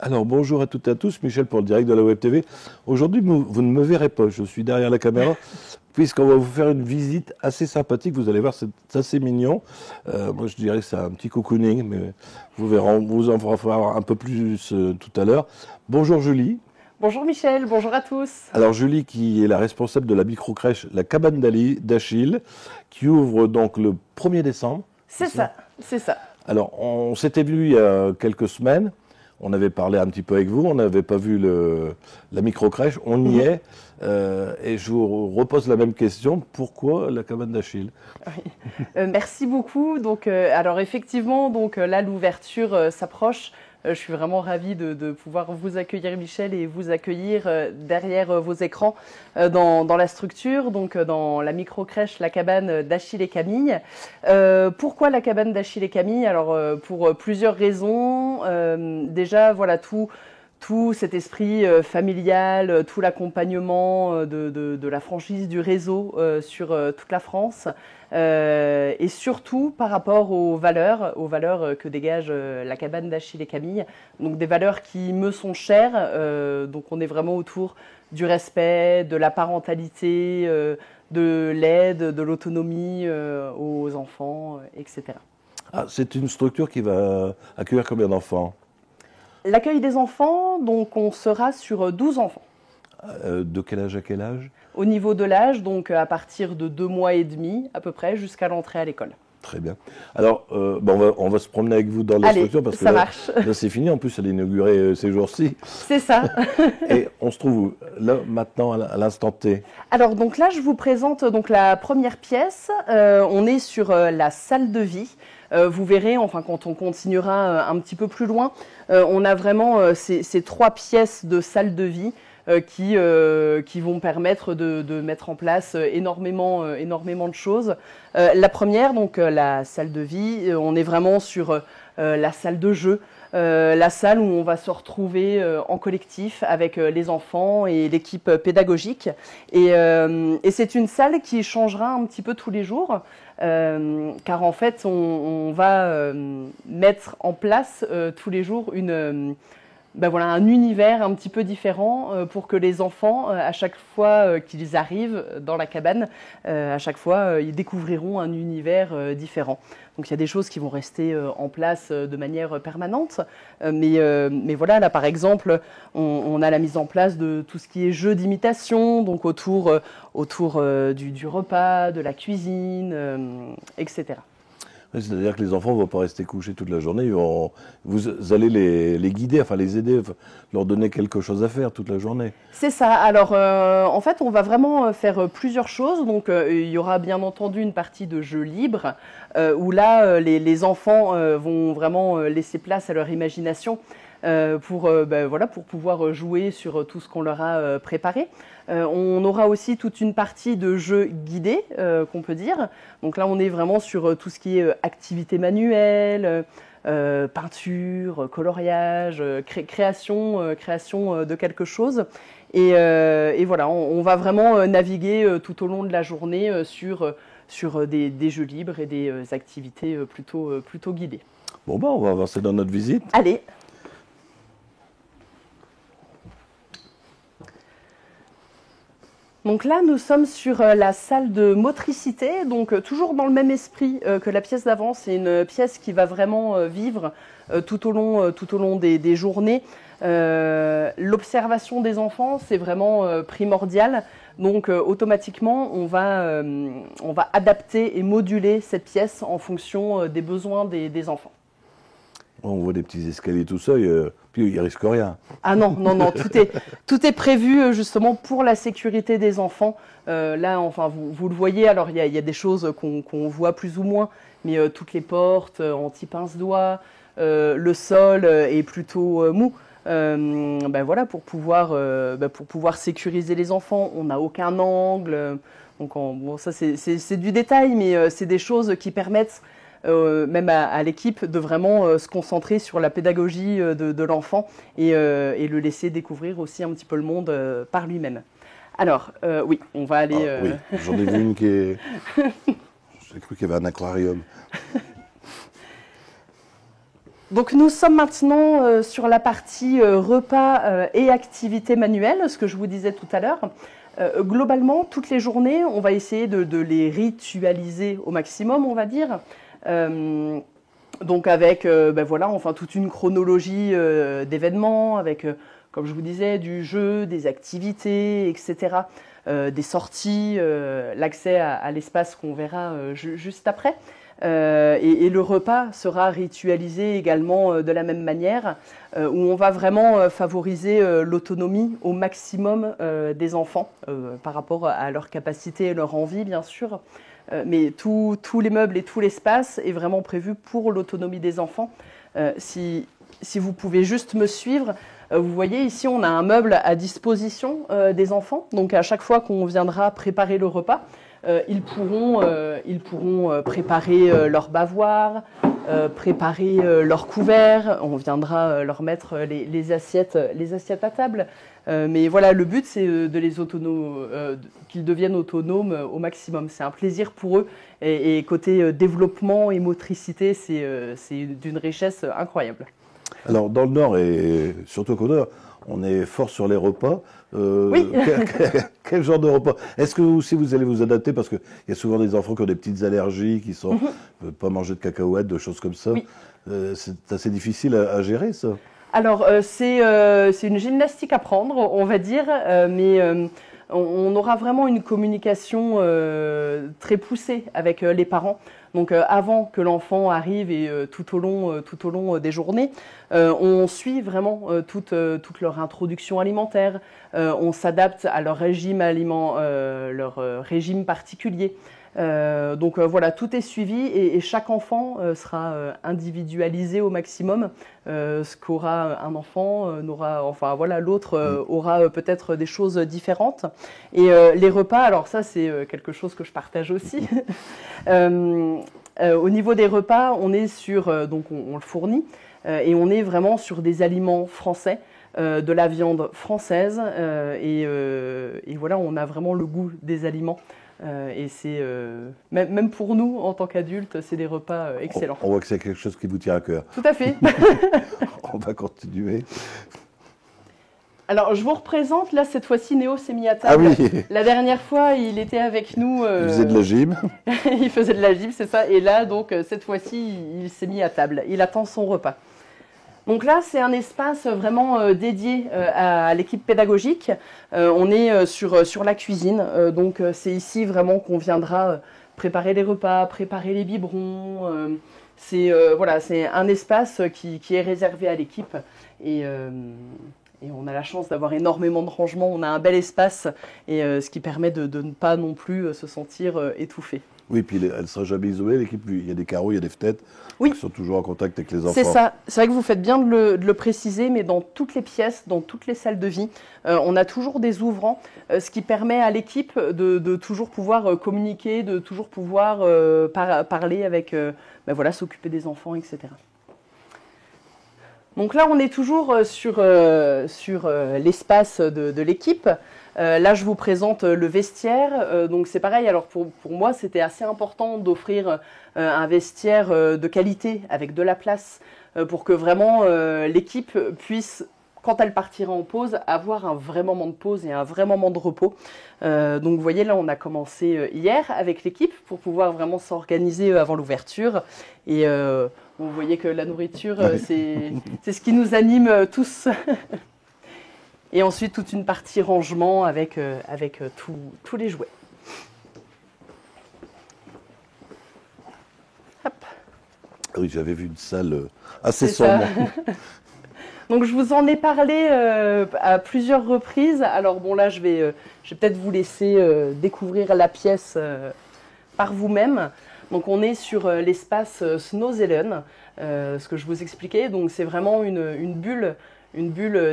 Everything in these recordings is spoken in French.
Alors bonjour à toutes et à tous, Michel pour le direct de la Web TV. Aujourd'hui, vous ne me verrez pas, je suis derrière la caméra, puisqu'on va vous faire une visite assez sympathique. Vous allez voir, c'est assez mignon. Moi, je dirais que c'est un petit cocooning, mais vous verrez, on vous en fera un peu plus tout à l'heure. Bonjour Julie. Bonjour Michel, bonjour à tous. Alors Julie qui est la responsable de la microcrèche La Cabane d'Achille, qui ouvre donc le 1er décembre. C'est ça, c'est ça. Alors on s'était vu il y a quelques semaines, on avait parlé un petit peu avec vous, on n'avait pas vu la microcrèche, on y est, et je vous repose la même question, pourquoi La Cabane d'Achille? Oui. Merci beaucoup. Donc, alors effectivement, donc, là l'ouverture s'approche. Je suis vraiment ravie de pouvoir vous accueillir Michel et vous accueillir derrière vos écrans dans la structure, donc dans la microcrèche La Cabane d'Achille et Camille. Pourquoi La Cabane d'Achille et Camille? Alors pour plusieurs raisons. Déjà, voilà tout cet esprit familial, tout l'accompagnement de la franchise du réseau sur toute la France, et surtout par rapport aux valeurs que dégage la Cabane d'Achille et Camille, donc des valeurs qui me sont chères. Donc on est vraiment autour du respect, de la parentalité, de l'aide, de l'autonomie aux enfants, etc. Ah, c'est une structure qui va accueillir combien d'enfants? L'accueil des enfants, donc on sera sur 12 enfants. De quel âge à quel âge? Au niveau de l'âge, donc à partir de 2 mois et demi à peu près, jusqu'à l'entrée à l'école. Très bien. Alors, on va se promener avec vous dans la structure parce que là c'est fini. En plus, elle est inaugurée ces jours-ci. C'est ça. Et on se trouve où, là, maintenant, à l'instant T? Alors, donc là, je vous présente donc la première pièce. On est sur la salle de vie. Vous verrez, enfin, quand on continuera un petit peu plus loin, on a vraiment ces 3 pièces de salle de vie qui vont permettre de mettre en place énormément de choses. La première, donc la salle de vie, on est vraiment sur la salle de jeu, la salle où on va se retrouver en collectif avec les enfants et l'équipe pédagogique. Et c'est une salle qui changera un petit peu tous les jours, car en fait, on va mettre en place tous les jours voilà, un univers un petit peu différent pour que les enfants, à chaque fois qu'ils arrivent dans la cabane, à chaque fois, ils découvriront un univers différent. Donc il y a des choses qui vont rester en place de manière permanente, mais voilà, là par exemple, on a la mise en place de tout ce qui est jeu d'imitation, donc autour du repas, de la cuisine, etc. C'est-à-dire que les enfants ne vont pas rester couchés toute la journée, vous allez les guider, enfin les aider, leur donner quelque chose à faire toute la journée. C'est ça. Alors en fait, on va vraiment faire plusieurs choses. Donc il y aura bien entendu une partie de jeu libre, où là les enfants vont vraiment laisser place à leur imagination pour pouvoir jouer sur tout ce qu'on leur a préparé. On aura aussi toute une partie de jeux guidés, qu'on peut dire. Donc là, on est vraiment sur tout ce qui est activité manuelle, peinture, coloriage, création de quelque chose. Et voilà, on va vraiment naviguer tout au long de la journée sur des jeux libres et des activités plutôt guidées. Bon, on va avancer dans notre visite. Allez. Donc là, nous sommes sur la salle de motricité, donc toujours dans le même esprit que la pièce d'avant. C'est une pièce qui va vraiment vivre tout au long des journées. L'observation des enfants, c'est vraiment primordial. Donc automatiquement, on va adapter et moduler cette pièce en fonction des besoins des enfants. On voit des petits escaliers tout ça, puis il ne risque rien. Ah non, tout est prévu justement pour la sécurité des enfants. Là, enfin, vous le voyez, alors il y a des choses qu'on voit plus ou moins, mais toutes les portes anti-pince-doigts, le sol est plutôt mou. Voilà, pour pouvoir sécuriser les enfants, on n'a aucun angle. Donc bon, ça c'est du détail, mais c'est des choses qui permettent même à l'équipe de vraiment se concentrer sur la pédagogie de l'enfant et le laisser découvrir aussi un petit peu le monde par lui-même. Alors, oui, on va aller... Oui, j'en ai vu une qui est... J'ai cru qu'il y avait un aquarium. Donc nous sommes maintenant sur la partie repas et activités manuelles, ce que je vous disais tout à l'heure. Globalement, toutes les journées, on va essayer de les ritualiser au maximum, on va dire. Donc avec voilà, enfin, toute une chronologie d'événements, avec, comme je vous disais, du jeu, des activités, etc., des sorties, l'accès à l'espace qu'on verra juste après. Et le repas sera ritualisé également de la même manière, où on va vraiment favoriser l'autonomie au maximum des enfants par rapport à leur capacité et leur envie, bien sûr. Mais tous les meubles et tout l'espace est vraiment prévu pour l'autonomie des enfants. Si vous pouvez juste me suivre, vous voyez ici on a un meuble à disposition des enfants. Donc à chaque fois qu'on viendra préparer le repas, ils pourront préparer leur bavoir, préparer leur couvert. On viendra leur mettre les assiettes à table. Mais voilà, le but, c'est qu'ils deviennent autonomes au maximum. C'est un plaisir pour eux. Et côté développement et motricité, c'est d'une richesse incroyable. Alors, dans le Nord, et surtout au Nord, on est fort sur les repas. Oui. Quel genre de repas? Est-ce que aussi vous allez vous adapter? Parce qu'il y a souvent des enfants qui ont des petites allergies, qui ne peuvent pas manger de cacahuètes, de choses comme ça. Oui. C'est assez difficile à gérer, ça. Alors, c'est une gymnastique à prendre, on va dire, mais on aura vraiment une communication très poussée avec les parents. Donc, avant que l'enfant arrive et tout au long des journées, on suit vraiment toute leur introduction alimentaire. On s'adapte à leur régime particulier. Donc voilà, tout est suivi et chaque enfant sera individualisé au maximum. Ce qu'aura un enfant enfin voilà, l'autre aura peut-être des choses différentes. Et les repas, alors ça c'est quelque chose que je partage aussi. Au niveau des repas, on est sur, donc on le fournit et on est vraiment sur des aliments français. De la viande française et voilà, on a vraiment le goût des aliments. Et c'est même pour nous en tant qu'adultes, c'est des repas excellents. On voit que c'est quelque chose qui vous tient à cœur. Tout à fait. On va continuer. Alors je vous représente là cette fois-ci Néo s'est mis à table. Ah oui. La dernière fois il était avec nous. Il faisait de la gym. Il faisait de la gym, c'est ça. Et là donc cette fois-ci il s'est mis à table. Il attend son repas. Donc là, c'est un espace vraiment dédié à l'équipe pédagogique. On est sur la cuisine. Donc c'est ici vraiment qu'on viendra préparer les repas, préparer les biberons. C'est un espace qui est réservé à l'équipe. Et on a la chance d'avoir énormément de rangements. On a un bel espace, et ce qui permet de ne pas non plus se sentir étouffé. Oui, puis elle ne sera jamais isolée, l'équipe. Il y a des carreaux, il y a des fenêtres. Oui. Qui sont toujours en contact avec les enfants. C'est ça. C'est vrai que vous faites bien de le préciser, mais dans toutes les pièces, dans toutes les salles de vie, on a toujours des ouvrants, ce qui permet à l'équipe de toujours pouvoir communiquer, de toujours pouvoir parler avec, voilà, s'occuper des enfants, etc. Donc là, on est toujours sur l'espace de l'équipe. Là, je vous présente le vestiaire. Donc c'est pareil. Alors pour moi, c'était assez important d'offrir un vestiaire de qualité avec de la place pour que vraiment l'équipe puisse, quand elle partira en pause, avoir un vrai moment de pause et un vrai moment de repos. Donc vous voyez, là, on a commencé hier avec l'équipe pour pouvoir vraiment s'organiser avant l'ouverture. Et vous voyez que la nourriture, c'est ce qui nous anime tous. Et ensuite, toute une partie rangement avec tous les jouets. Hop. Oui, j'avais vu une salle assez sombre. Donc, je vous en ai parlé à plusieurs reprises. Alors, bon, là, je vais peut-être vous laisser découvrir la pièce par vous-même. Donc, on est sur l'espace Snowzellen, ce que je vous expliquais. Donc, c'est vraiment une bulle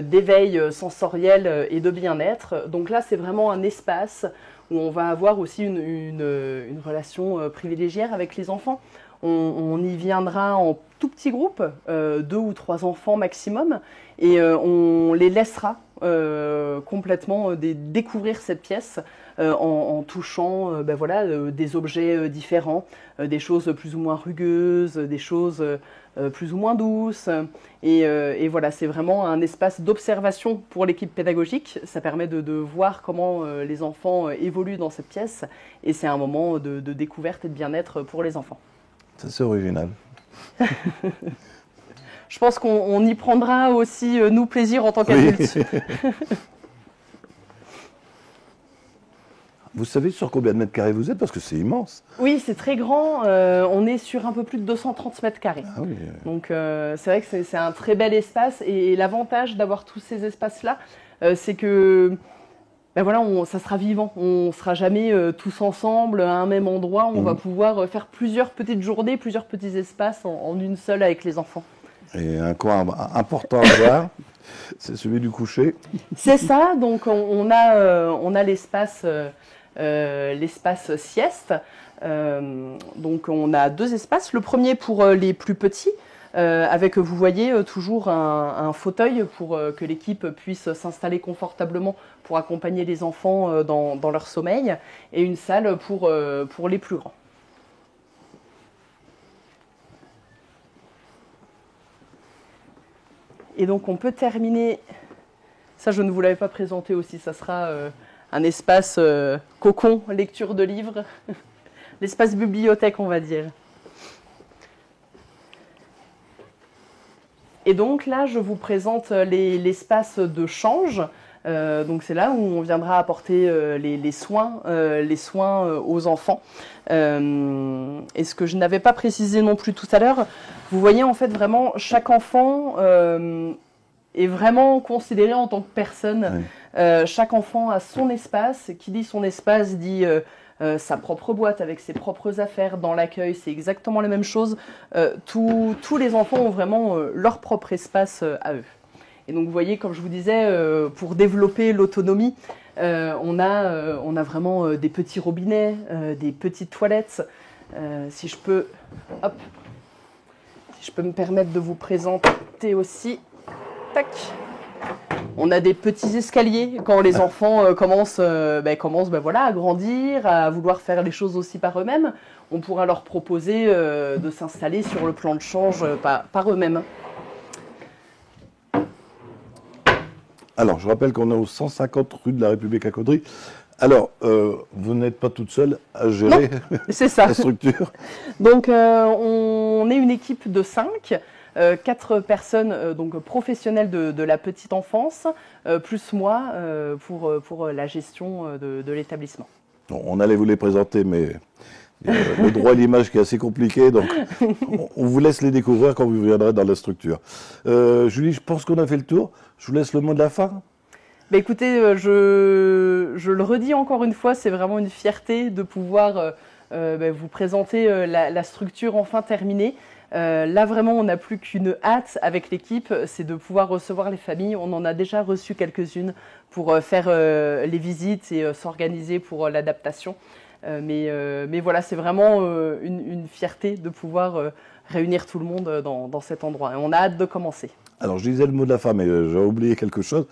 d'éveil sensoriel et de bien-être. Donc là, c'est vraiment un espace où on va avoir aussi une relation privilégiée avec les enfants. On y viendra en tout petit groupe, 2 ou 3 enfants maximum, et on les laissera complètement découvrir cette pièce en touchant des objets différents, des choses plus ou moins rugueuses, des choses plus ou moins douces. Et voilà, c'est vraiment un espace d'observation pour l'équipe pédagogique. Ça permet de voir comment les enfants évoluent dans cette pièce. Et c'est un moment de découverte et de bien-être pour les enfants. Ça, c'est original. Je pense qu'on y prendra aussi, nous, plaisir en tant qu'adultes. Oui. Vous savez sur combien de mètres carrés vous êtes? Parce que c'est immense. Oui, c'est très grand. On est sur un peu plus de 230 mètres carrés. Ah oui. Donc, c'est vrai que c'est un très bel espace. Et l'avantage d'avoir tous ces espaces-là, c'est que ça sera vivant. On ne sera jamais tous ensemble à un même endroit. On va pouvoir faire plusieurs petites journées, plusieurs petits espaces en une seule avec les enfants. Et un coin important à voir, c'est celui du coucher. C'est ça, donc on a l'espace sieste. Donc on a 2 espaces. Le premier pour les plus petits, avec, vous voyez, toujours un fauteuil pour que l'équipe puisse s'installer confortablement pour accompagner les enfants dans leur sommeil, et une salle pour les plus grands. Et donc on peut terminer, ça je ne vous l'avais pas présenté aussi, ça sera un espace cocon, lecture de livres, l'espace bibliothèque on va dire. Et donc là je vous présente l'espace de change, donc c'est là où on viendra apporter les soins aux enfants. Et ce que je n'avais pas précisé non plus tout à l'heure, vous voyez en fait vraiment chaque enfant est vraiment considéré en tant que personne. Oui. Chaque enfant a son espace. Qui dit son espace dit sa propre boîte avec ses propres affaires. Dans l'accueil, c'est exactement la même chose. Tous les enfants ont vraiment leur propre espace à eux. Et donc vous voyez, comme je vous disais, pour développer l'autonomie, on a vraiment des petits robinets, des petites toilettes. Si je peux me permettre de vous présenter aussi, tac. On a des petits escaliers quand les enfants commencent à grandir, à vouloir faire les choses aussi par eux-mêmes. On pourra leur proposer de s'installer sur le plan de change par eux-mêmes. Alors, je rappelle qu'on est au 150 rue de la République à Caudry. Alors, vous n'êtes pas toute seule à gérer la structure. Donc, on est une équipe de 5, 4 personnes donc professionnelles de la petite enfance, plus moi pour la gestion de l'établissement. On allait vous les présenter, mais le droit à l'image qui est assez compliqué, donc on vous laisse les découvrir quand vous viendrez dans la structure. Julie, je pense qu'on a fait le tour. Je vous laisse le mot de la fin. Bah écoutez, je le redis encore une fois, c'est vraiment une fierté de pouvoir vous présenter la structure enfin terminée. Là vraiment, on n'a plus qu'une hâte avec l'équipe, c'est de pouvoir recevoir les familles. On en a déjà reçu quelques-unes pour faire les visites et s'organiser pour l'adaptation. Mais voilà, c'est vraiment une fierté de pouvoir réunir tout le monde dans cet endroit. Et on a hâte de commencer. Alors, je disais le mot de la fin, mais j'ai oublié quelque chose.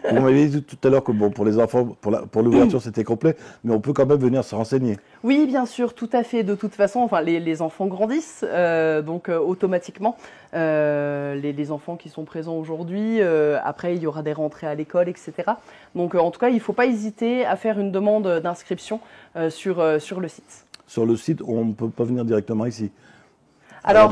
Vous m'avez dit tout à l'heure que bon, pour les enfants, pour l'ouverture, c'était complet, mais on peut quand même venir se renseigner. Oui, bien sûr, tout à fait. De toute façon, enfin, les enfants grandissent, donc automatiquement. Les enfants qui sont présents aujourd'hui, après, il y aura des rentrées à l'école, etc. Donc, en tout cas, il ne faut pas hésiter à faire une demande d'inscription sur le site. Sur le site, on ne peut pas venir directement ici? Alors,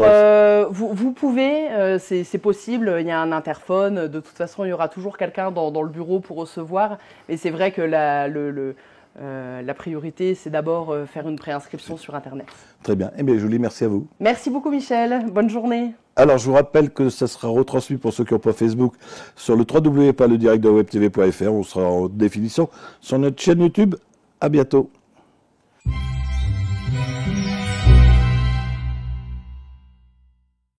vous pouvez, c'est possible, il y a un interphone, de toute façon, il y aura toujours quelqu'un dans le bureau pour recevoir, mais c'est vrai que la priorité, c'est d'abord faire une préinscription sur Internet. Très bien. Eh bien, Julie, merci à vous. Merci beaucoup, Michel. Bonne journée. Alors, je vous rappelle que ça sera retransmis pour ceux qui n'ont pas Facebook sur le www.ledirectdewebtv.fr. On sera en définition sur notre chaîne YouTube. À bientôt.